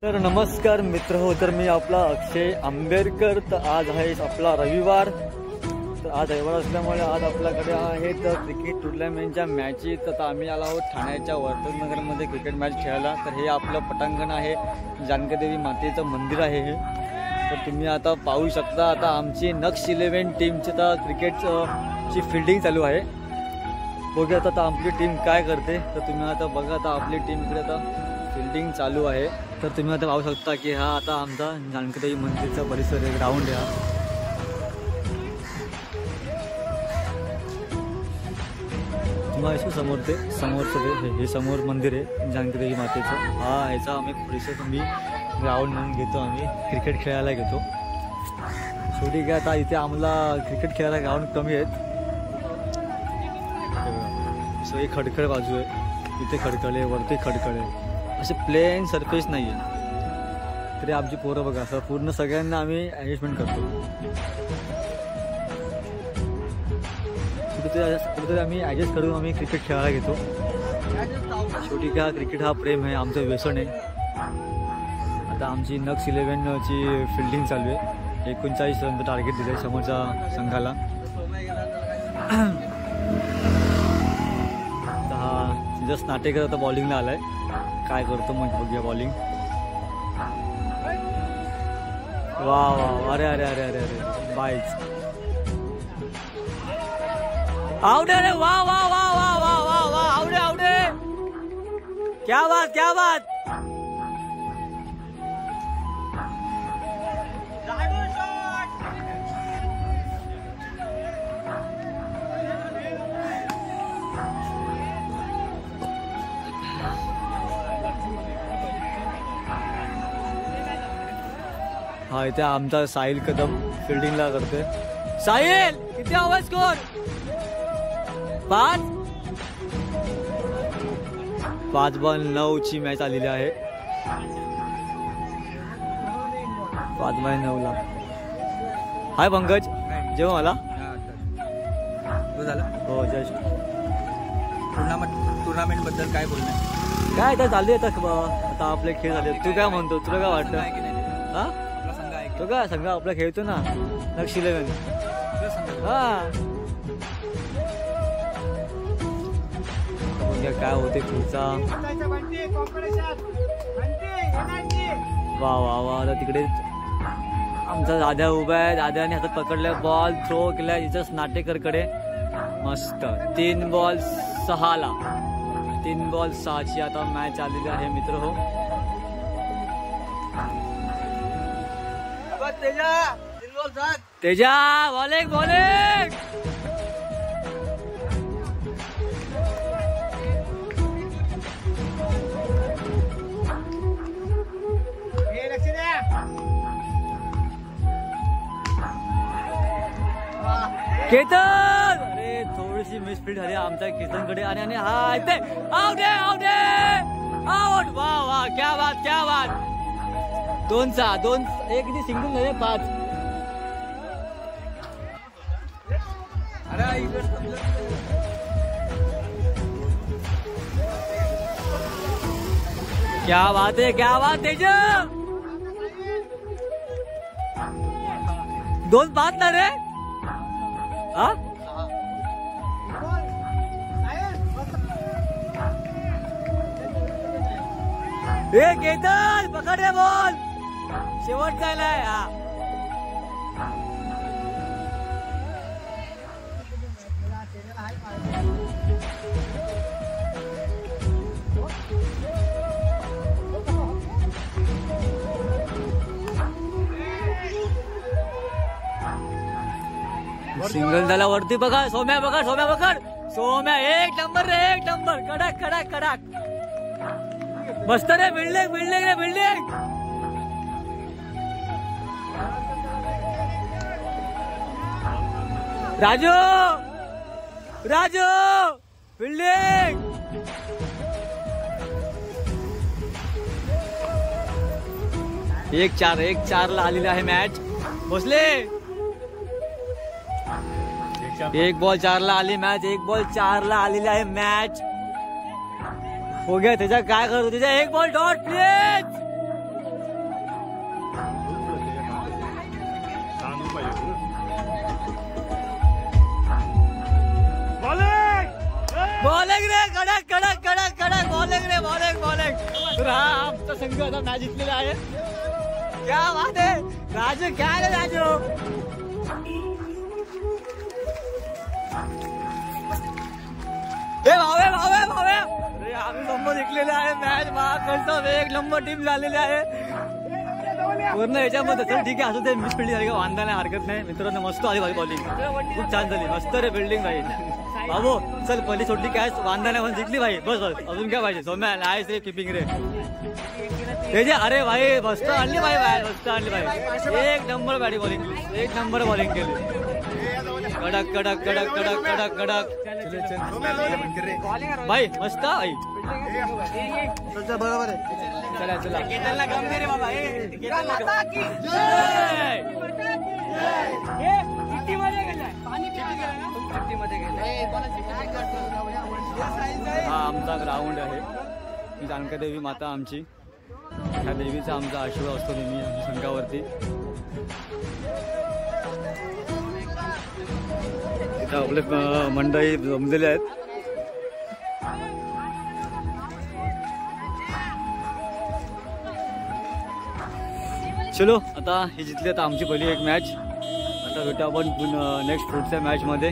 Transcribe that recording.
तर नमस्कार मित्र हो, तर मी आपला अक्षय आंबेडकर। तर आज आहे आपला रविवार। तर आज रविवार असल्यामुळे आज आपल्याकडे आहेत क्रिकेट टुर्नामेंटच्या मॅचेस। तर आम्ही आलो आहोत ठाण्याच्या वर्तकनगरमध्ये क्रिकेट मॅच खेळायला। तर हे आपलं पटांगण आहे, जानकीदेवी मातेचं मंदिर आहे हे। तर तुम्ही आता पाहू शकता, आता आमची नक्स 11 टीमची तर क्रिकेटची फील्डिंग चालू आहे। बघूया आता आपली टीम काय करते। तर तुम्ही आता बघा, आता आपली टीमकडे आता फील्डिंग चालू आहे। तर तुम्ही आता पाहू शकता की हा आता आमचा जानकीदेवी मंदिरचा परिसर आहे, ग्राउंड आहे हा। तुम्हाला समोरचं हे समोर मंदिर आहे जानकीदेवी मातेचं। हा ह्याचा आम्ही परिसर मी ग्राउंड म्हणून घेतो, आम्ही क्रिकेट खेळायला घेतो। शेवटी काय आता इथे आम्हाला क्रिकेट खेळायला ग्राउंड कमी आहेत। सो ही खडखड बाजू आहे, इथे खडखड आहे, वरती खडखड आहे, असे प्लेन सरफेस नाही आहे। तरी आमची पोरं बघा, असं पूर्ण सगळ्यांना आम्ही ॲडजस्टमेंट करतो। कुठेतरी आम्ही ॲडजस्ट करून आम्ही क्रिकेट खेळायला घेतो। शेवटी काय क्रिकेट हा प्रेम आहे, आमचं व्यसन आहे। आता आमची नक्स 11ची फील्डिंग चालू आहे। 39 रनचं टार्गेट दिलं आहे समोरच्या संघाला। तर हा जस्ट नाटेकर आता बॉलिंगला आलाय, काय करतो मग बघूया बॉलिंग। वा वा, अरे अरे अरे अरे अरे, बाईच आउट है, वाह वाह वाह वाह वाह वाह वाह, आउट है, आउट है, क्या बात क्या बात। हा इथे आमचा साहिल कदम फील्डिंगला करते। साहिल किती हवा स्कोर? 5 बॉल 9 ची मॅच आलेली आहे। 5 बाय 9 ला। हाय पंकज, जेव्हा मला हो जस्ट टुर्नामेंट बद्दल काय बोलणार? काय आता चालू आहे, आता आपले खेळ झाले। तू काय म्हणतो, तुला काय वाटतं? हा तो काय संघ आपला खेळतो ना, नक्स 11। हा काय होते पुढचा। वा वा वा, आता तिकडे आमचा दादा उभा आहे, दादाने हातात पकडलाय, बॉल थ्रो केलाय इथंच नाटेकरकडे। मस्त 3 बॉल 6 ला, 3 बॉल 6 ची आता मॅच आलेली आहे मित्र हो। तेजा बॉलिंग बॉलिंग, केतन, अरे थोडीशी मिसफील्ड झाली आमच्या केतनकडे। आणि हा इथे आउट आहे, आउट आहे, आउट। वा वा, क्या बात क्या बात। 2 एक किती सिंगल नाही, 5। क्या बात है, क्या बात है। 2-5 ना रे। हा ए केतन पकड रे बॉल, शेवट झालाय। हा सिंगल झाला वरती, बघा सोम्या, बघा सोम्या, पकड सोम्या, 1 नंबर रे, 1 नंबर, कडक कडक कडक, मस्त रे, बिल्डिंग बिल्डिंग रे, बिल्डिंग। राजू राजू बिल्डिंग। 1-4 ला आलेली आहे मॅच। भोसले 1 बॉल 4 ला आली मॅच, 1 बॉल 4 ला आलेली आहे मॅच। हो गया त्याचा काय करतो, त्याचा 1 बॉल डॉट प्लीज। बॉलिंग रे, कडक कडक कडक कडक बॉलिंग रे, बॉलिंग बॉलिंग. तर हा आमचा संघ आता मॅच जिंकलेला आहे. क्या बात आहे राजू, क्या रे राजू. भावे भावे भावे अरे आम्ही नंबर जिंकलेले आहे. मॅच महाकडचा एक नंबर टीम झालेली आहे पूर्ण याच्यामध्ये. चल ठीक आहे, असू दे. मिस फिल्डिंग झाली का वांधा नाही, हरकत नाही. मित्रांनो मस्त आली भाई बॉलिंग, खूप छान झाली. मस्त रे बिल्डिंग भाई. बाबू चल पहिली सोडली काय वांधा नाही म्हणून जिंकली भाई. बस बस अजून काय पाहिजे. सौम्या नाईस रे किपिंग रे ते जे. अरे भाई मस्त आणली भाई, मस्त आणली भाई. एक नंबर बॅटिंग बॉलिंग केली, एक नंबर बॉलिंग केली. कडक कडक कडक कडक कडक कडक भाई, मस्त भाई. बरोबर आहे. चला चला हा आमचा ग्राउंड आहे. जानका देवी माता आमची, ह्या देवीचा आमचा आशीर्वाद असतो नेहमी आमच्या संघावरती. इथं आपले मंडळी जमलेले आहेत. चलो आता ही जिंकली आता आमची पहिली एक मॅच. आता भेटू आपण नेक्स्ट पुढच्या मॅच मध्ये.